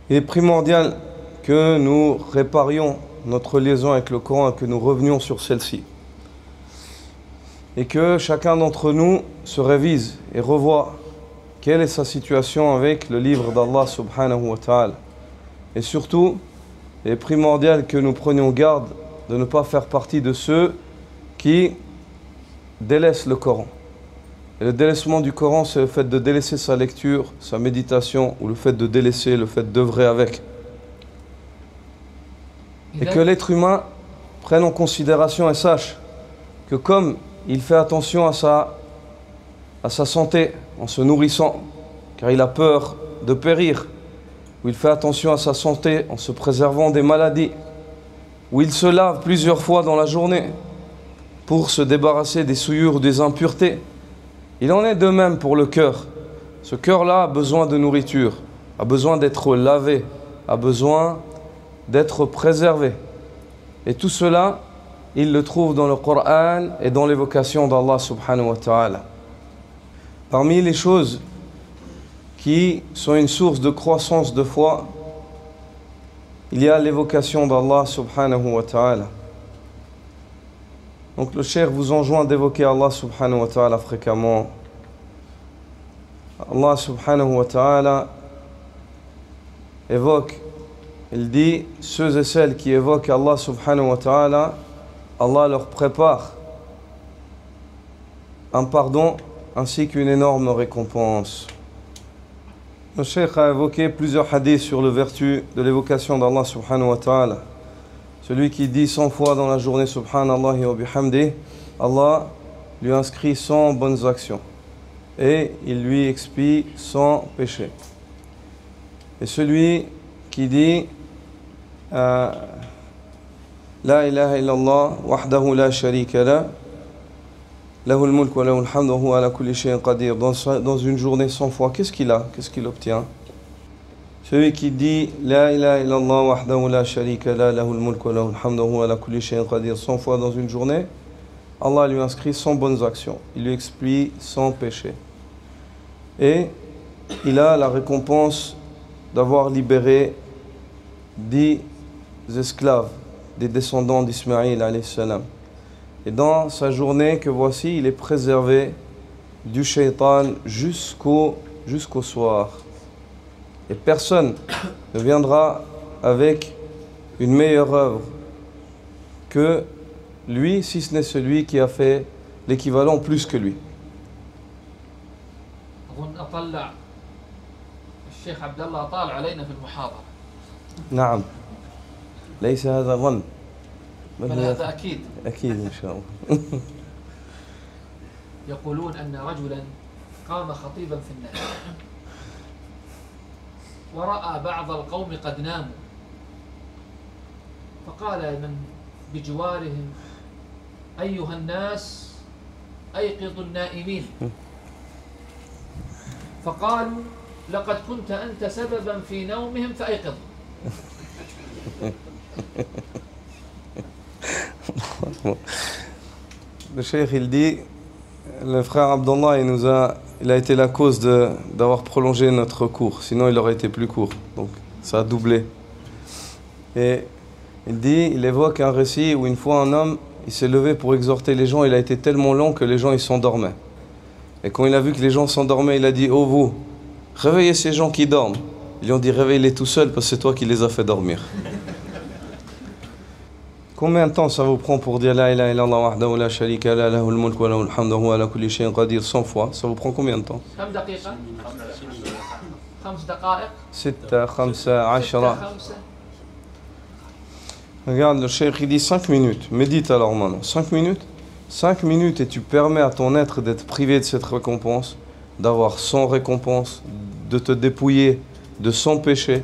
A: Il est primordial que nous réparions notre liaison avec le Coran et que nous revenions sur celle-ci. Et que chacun d'entre nous se révise et revoie quelle est sa situation avec le livre d'Allah subhanahu wa ta'ala. Et surtout, il est primordial que nous prenions garde de ne pas faire partie de ceux qui délaissent le Coran. Et le délaissement du Coran, c'est le fait de délaisser sa lecture, sa méditation, ou le fait de délaisser, le fait d'œuvrer avec. Et que l'être humain prenne en considération et sache que comme il fait attention à sa santé en se nourrissant, car il a peur de périr, ou il fait attention à sa santé en se préservant des maladies, où il se lave plusieurs fois dans la journée pour se débarrasser des souillures, des impuretés. Il en est de même pour le cœur. Ce cœur-là a besoin de nourriture, a besoin d'être lavé, a besoin d'être préservé. Et tout cela, il le trouve dans le Coran et dans l'évocation d'Allah subhanahu wa ta'ala. Parmi les choses qui sont une source de croissance de foi, il y a l'évocation d'Allah subhanahu wa ta'ala. Donc le cheikh vous enjoint d'évoquer Allah subhanahu wa ta'ala fréquemment. Allah subhanahu wa ta'ala évoque, il dit, ceux et celles qui évoquent Allah subhanahu wa ta'ala, Allah leur prépare un pardon ainsi qu'une énorme récompense. Le cheikh a évoqué plusieurs hadiths sur le vertu de l'évocation d'Allah subhanahu wa ta'ala. Celui qui dit 100 fois dans la journée subhanallah wa bihamdi, Allah lui inscrit 100 bonnes actions et il lui expie 100 péchés. Et celui qui dit La ilaha illallah wahdahu la sharika la lahul mulk wa lahul hamdu wa huwa ala kulli shay'in qadir, dans une journée 100 fois, qu'est-ce qu'il a? Qu'est-ce qu'il obtient? Celui qui dit La ilaha illallah wahdahu la sharika la lahul mulk wa lahul hamdu wa huwa ala kulli shay'in qadir 100 fois dans une journée, Allah lui inscrit 100 bonnes actions, il lui explie 100 péchés. Et il a la récompense d'avoir libéré 10 esclaves des descendants d'Ismaïl alayhi salam. Et dans sa journée que voici, il est préservé du shaitan jusqu'au soir. Et personne ne viendra avec une meilleure œuvre que lui, si ce n'est celui qui a fait l'équivalent plus que lui.
B: الشيخ عبد الله طال علينا في المحاضرة.
A: نعم. ليس هذا ظن.
B: بل هذا أكيد.
A: أكيد إن شاء الله.
B: يقولون أن رجلا قام خطيبا في الناس ورأى بعض القوم قد ناموا فقال من بجوارهم أيها الناس أيقظوا النائمين فقالوا لقد كنت أنت سببا في نومهم فأيقظ.
A: Le cheikh il dit, le frère Abdallah il a été la cause d'avoir prolongé notre cours, sinon il aurait été plus court, donc ça a doublé. Et il évoque un récit où une fois un homme il s'est levé pour exhorter les gens, il a été tellement long que les gens ils s'endormaient. Et quand il a vu que les gens s'endormaient, il a dit, oh vous, réveillez ces gens qui dorment. Ils lui ont dit, réveille-les tout seuls parce que c'est toi qui les as fait dormir. Combien de temps ça vous prend pour dire La ilaha illallah wahdahu la sharika la lahul mulk wa lahul hamdu wa huwa ala kulli shay'in qadir 100 fois? Ça vous prend combien de temps? 6 5 10. Regarde, le cheikh il dit 5 minutes. Médite alors maintenant. 5 minutes? 5 minutes et tu permets à ton être d'être privé de cette récompense, d'avoir 100 récompenses, de te dépouiller de 100 péchés,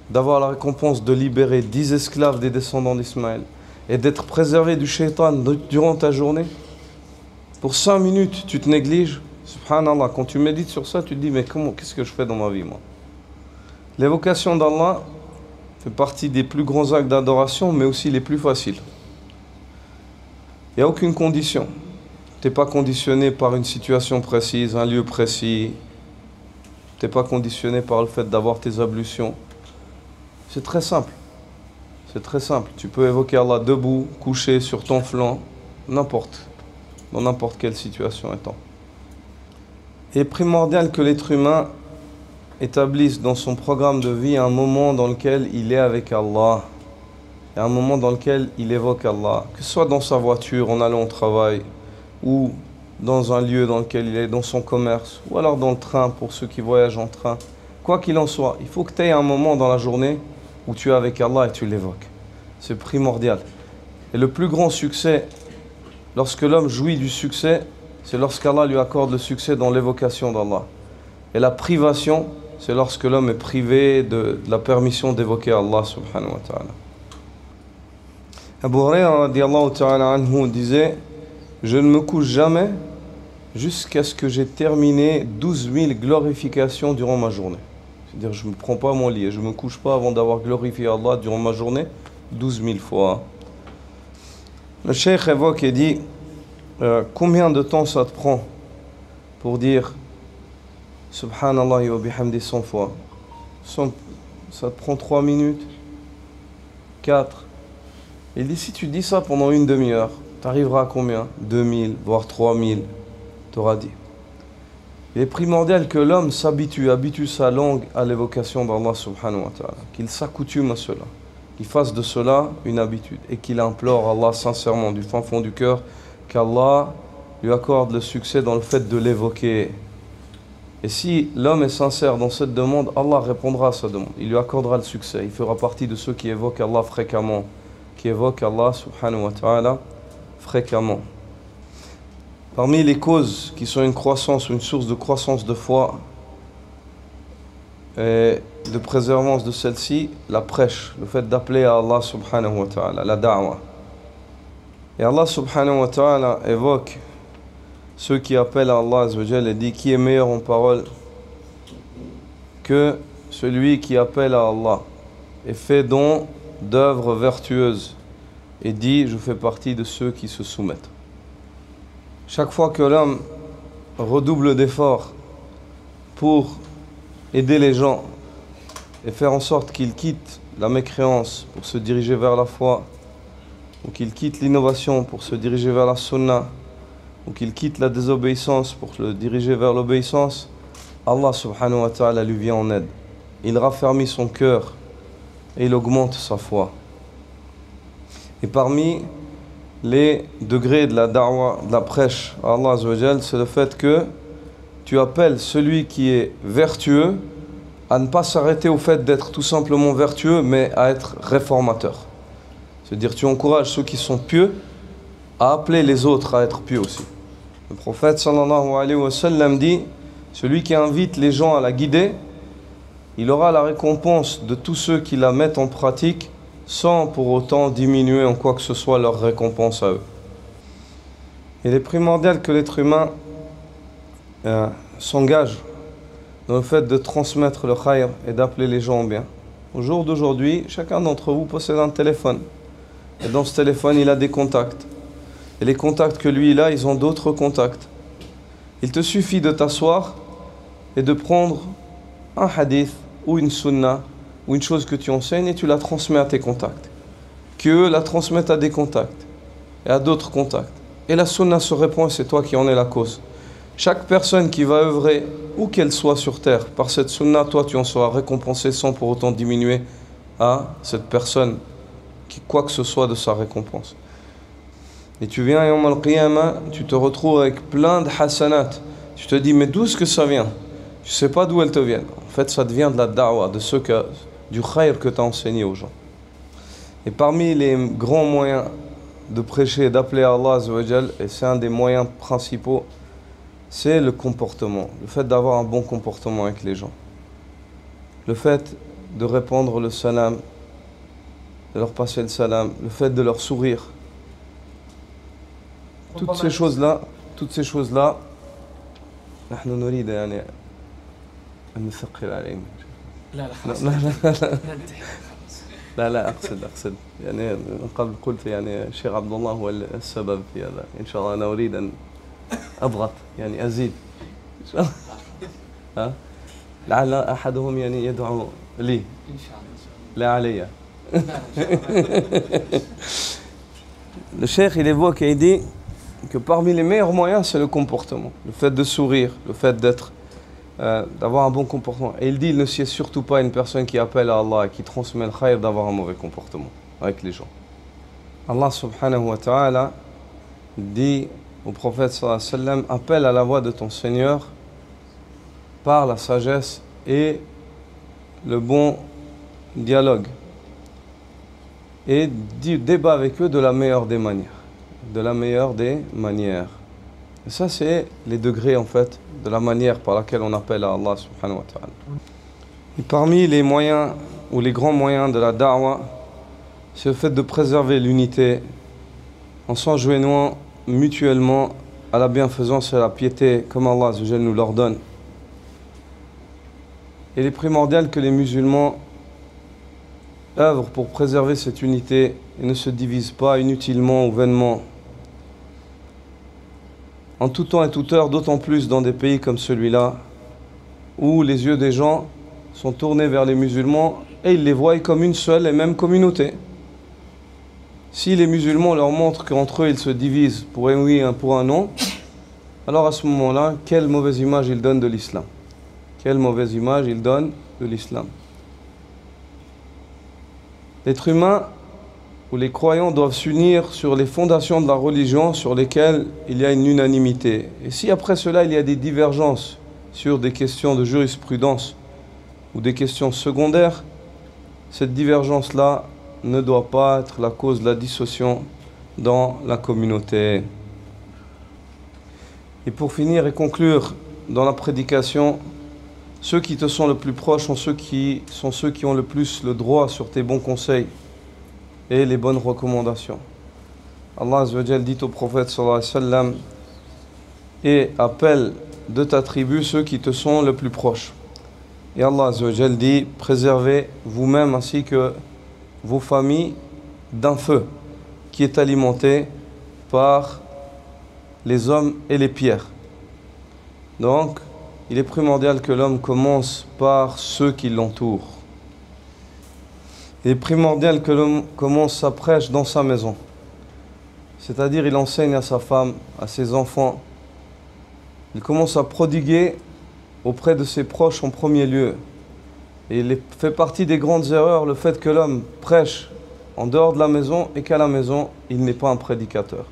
A: d'avoir la récompense de libérer 10 esclaves des descendants d'Ismaël et d'être préservé du shaitan durant ta journée. Pour 5 minutes, tu te négliges. Subhanallah, quand tu médites sur ça, tu te dis, mais qu'est-ce que je fais dans ma vie, moi? L'évocation d'Allah fait partie des plus grands actes d'adoration, mais aussi les plus faciles. Il n'y a aucune condition. Tu n'es pas conditionné par une situation précise, un lieu précis. Tu n'es pas conditionné par le fait d'avoir tes ablutions. C'est très simple. C'est très simple. Tu peux évoquer Allah debout, couché sur ton flanc, dans n'importe quelle situation étant. Il est primordial que l'être humain établisse dans son programme de vie un moment dans lequel il est avec Allah. Et un moment dans lequel il évoque Allah. Que ce soit dans sa voiture, en allant au travail, ou dans un lieu dans lequel il est, dans son commerce, ou alors dans le train pour ceux qui voyagent en train. Quoi qu'il en soit, il faut que tu aies un moment dans la journée où tu es avec Allah et tu l'évoques. C'est primordial. Et le plus grand succès, lorsque l'homme jouit du succès, c'est lorsqu'Allah lui accorde le succès dans l'évocation d'Allah. Et la privation, c'est lorsque l'homme est privé de la permission d'évoquer Allah subhanahu wa ta'ala. Abu Huraira radiyallahu ta'ala anhu disait: je ne me couche jamais jusqu'à ce que j'ai terminé 12 000 glorifications durant ma journée. C'est-à-dire, je ne me prends pas mon lit et je ne me couche pas avant d'avoir glorifié Allah durant ma journée 12 000 fois. Le cheikh évoque et dit: combien de temps ça te prend pour dire Subhanallah wa bihamdi 100 fois? Ça te prend 3 minutes, 4. Il dit: si tu dis ça pendant une demi-heure, tu arriveras à combien? 2000, voire 3000, tu auras dit. Il est primordial que l'homme habitue sa langue à l'évocation d'Allah subhanahu wa ta'ala, qu'il s'accoutume à cela, qu'il fasse de cela une habitude et qu'il implore Allah sincèrement du fin fond du cœur qu'Allah lui accorde le succès dans le fait de l'évoquer. Et si l'homme est sincère dans cette demande, Allah répondra à sa demande, il lui accordera le succès, il fera partie de ceux qui évoquent Allah fréquemment, qui évoquent Allah subhanahu wa ta'ala fréquemment. Parmi les causes qui sont une croissance, une source de croissance de foi et de préservance de celle-ci, la prêche, le fait d'appeler à Allah subhanahu wa ta'ala, la da'wa. Et Allah subhanahu wa ta'ala évoque ceux qui appellent à Allah azza wa jalla et dit: qui est meilleur en parole que celui qui appelle à Allah et fait don d'œuvres vertueuses et dit: je fais partie de ceux qui se soumettent. Chaque fois que l'homme redouble d'efforts pour aider les gens et faire en sorte qu'ils quittent la mécréance pour se diriger vers la foi, ou qu'ils quittent l'innovation pour se diriger vers la sunna, ou qu'ils quittent la désobéissance pour se diriger vers l'obéissance, Allah subhanahu wa ta'ala lui vient en aide. Il raffermit son cœur et il augmente sa foi. Et parmi les degrés de la da'wa, de la prêche à Allah azza wa jalla, c'est le fait que tu appelles celui qui est vertueux à ne pas s'arrêter au fait d'être tout simplement vertueux, mais à être réformateur. C'est-à-dire, tu encourages ceux qui sont pieux à appeler les autres à être pieux aussi. Le prophète sallallahu alayhi wa sallam dit: celui qui invite les gens à la guider, il aura la récompense de tous ceux qui la mettent en pratique, sans pour autant diminuer en quoi que ce soit leur récompense à eux. Il est primordial que l'être humain s'engage dans le fait de transmettre le khayr et d'appeler les gens au bien. Au jour d'aujourd'hui, chacun d'entre vous possède un téléphone. Et dans ce téléphone, il a des contacts. Et les contacts que lui, il a, ils ont d'autres contacts. Il te suffit de t'asseoir et de prendre un hadith ou une sunnah ou une chose que tu enseignes et tu la transmets à tes contacts. Qu'eux la transmettent à des contacts et à d'autres contacts. Et la sunnah se répand et c'est toi qui en es la cause. Chaque personne qui va œuvrer, où qu'elle soit sur terre, par cette sunnah, toi tu en seras récompensé sans pour autant diminuer à cette personne quoi que ce soit de sa récompense. Et tu viens Yawm al-Qiyamah, tu te retrouves avec plein de hasanat. Tu te dis: mais d'où est-ce que ça vient? Tu ne sais pas d'où elles te viennent. En fait, ça devient de la da'wa, du khayr que tu as enseigné aux gens. Et parmi les grands moyens de prêcher et d'appeler à Allah azza wa jalla, et c'est un des moyens principaux, c'est le comportement. Le fait d'avoir un bon comportement avec les gens. Le fait de répandre le salam, de leur passer le salam, le fait de leur sourire. Toutes ces choses-là, نحن نريد يعني أن نثقل عليهم.
B: لا خلاص
A: لا أقصد يعني قبل قلت يعني الشيخ عبد الله هو السبب في هذا. إن شاء الله أنا أريد أن أضغط يعني أزيد. ها؟ لعل أحدهم يعني يدعو لي.
B: إن شاء الله.
A: لا علي. Le cheikh il évoque et il dit que parmi les meilleurs moyens c'est le comportement, le fait de sourire, le fait d'avoir un bon comportement. Et il dit: il ne sied surtout pas une personne qui appelle à Allah et qui transmet le khayr d'avoir un mauvais comportement avec les gens. Allah subhanahu wa ta'ala dit au prophète sallallahu alayhi wa sallam: appelle à la voix de ton Seigneur par la sagesse et le bon dialogue. Et débat avec eux de la meilleure des manières. Et ça, c'est les degrés, en fait, de la manière par laquelle on appelle à Allah subhanahu wa ta'ala. Et parmi les moyens, ou les grands moyens de la da'wa, c'est le fait de préserver l'unité en s'enjoignant mutuellement à la bienfaisance et à la piété comme Allah Azza wa Jalla nous l'ordonne. Il est primordial que les musulmans œuvrent pour préserver cette unité et ne se divisent pas inutilement ou vainement. En tout temps et toute heure, d'autant plus dans des pays comme celui-là, où les yeux des gens sont tournés vers les musulmans et ils les voient comme une seule et même communauté. Si les musulmans leur montrent qu'entre eux ils se divisent pour un oui et pour un non, alors à ce moment-là, quelle mauvaise image ils donnent de l'islam. Quelle mauvaise image ils donnent de l'islam. L'être humain ou les croyants doivent s'unir sur les fondations de la religion sur lesquelles il y a une unanimité. Et si après cela il y a des divergences sur des questions de jurisprudence ou des questions secondaires, cette divergence-là ne doit pas être la cause de la dissociation dans la communauté. Et pour finir et conclure dans la prédication, ceux qui te sont le plus proches sont ceux qui ont le plus le droit sur tes bons conseils et les bonnes recommandations. Allah Azza wa Jalla dit au prophète sallallahu alayhi wa sallam et appelle de ta tribu ceux qui te sont le plus proches. Et Allah Azza wa Jalla dit préservez vous-même ainsi que vos familles d'un feu qui est alimenté par les hommes et les pierres. Donc, il est primordial que l'homme commence par ceux qui l'entourent. Il est primordial que l'homme commence sa prêche dans sa maison. C'est-à-dire, il enseigne à sa femme, à ses enfants. Il commence à prodiguer auprès de ses proches en premier lieu. Et il fait partie des grandes erreurs le fait que l'homme prêche en dehors de la maison et qu'à la maison, il n'est pas un prédicateur.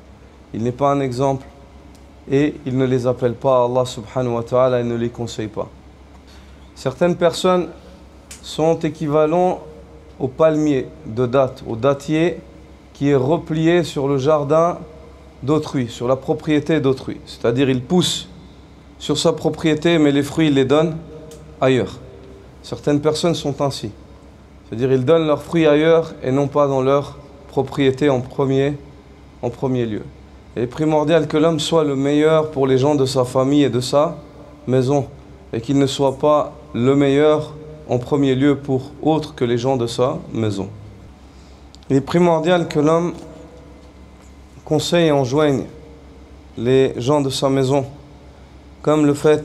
A: Il n'est pas un exemple et il ne les appelle pas à Allah subhanahu wa ta'ala et ne les conseille pas. Certaines personnes sont équivalents au palmier de date, au dattier qui est replié sur le jardin d'autrui, sur la propriété d'autrui. C'est-à-dire il pousse sur sa propriété mais les fruits il les donne ailleurs. Certaines personnes sont ainsi. C'est-à-dire ils donnent leurs fruits ailleurs et non pas dans leur propriété en premier lieu. Il est primordial que l'homme soit le meilleur pour les gens de sa famille et de sa maison et qu'il ne soit pas le meilleur en premier lieu pour autres que les gens de sa maison. Il est primordial que l'homme conseille et enjoigne les gens de sa maison, comme le fait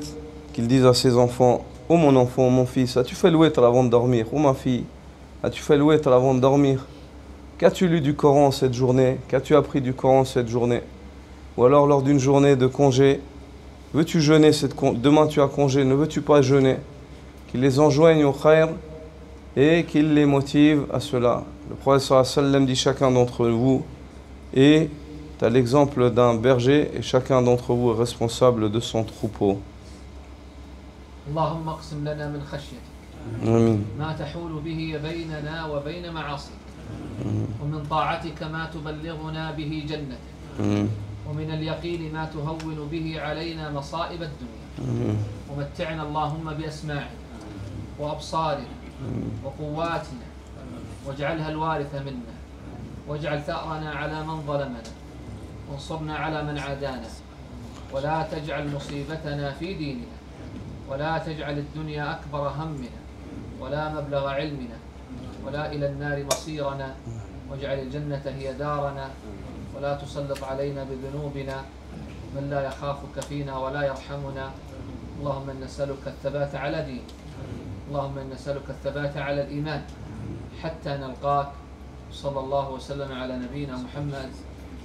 A: qu'il dise à ses enfants « Oh mon enfant, mon fils, as-tu fait le witr avant de dormir? Oh ma fille, as-tu fait le witr avant de dormir? Qu'as-tu lu du Coran cette journée? Qu'as-tu appris du Coran cette journée? Ou alors lors d'une journée de congé, veux-tu jeûner demain tu as congé, ne veux-tu pas jeûner ?» Qu'il les enjoigne au khayr et qu'il les motive à cela. Le prophète sallallahu alayhi wa sallam dit chacun d'entre vous est à l'exemple d'un berger et chacun d'entre vous est responsable de son troupeau.
B: اللهم اقسم لنا من خشيتك ما تحول به بيننا وبين معاصيك ومن طاعتك ما تبلغنا به جنتك ومن اليقين ما تهون به علينا مصائب الدنيا ومتعنا اللهم بأسماعنا وأبصارنا وقواتنا واجعلها الوارث منا واجعل ثأرنا على من ظلمنا وانصرنا على من عادانا ولا تجعل مصيبتنا في ديننا ولا تجعل الدنيا أكبر همنا ولا مبلغ علمنا ولا إلى النار مصيرنا واجعل الجنة هي دارنا ولا تسلط علينا بذنوبنا من لا يخافك فينا ولا يرحمنا اللهم نسألك الثبات على دينك اللهم نسألك الثبات على الإيمان حتى نلقاك صلى الله وسلم على نبينا محمد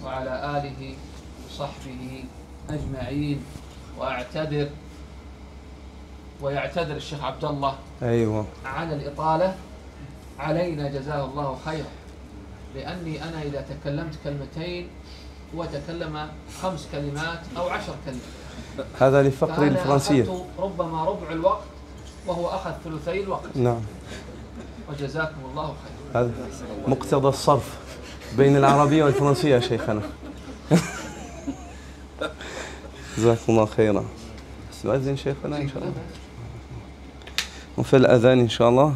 B: وعلى آله وصحبه أجمعين ويعتذر الشيخ عبد الله عن الإطالة علينا جزاه الله خيرا لأني أنا إذا تكلمت كلمتين وتكلم 5 كلمات أو 10 كلمات
A: هذا لفقر الفرنسية
B: ربما ربع الوقت وهو أخذ ثلثي الوقت
A: نعم
B: وجزاكم الله خيرا
A: هذا مقتضى الصرف بين العربية والفرنسية يا شيخنا جزاكم الله خيرا نؤذن شيخنا إن شاء الله. On fait l'adhan, Inch'Allah.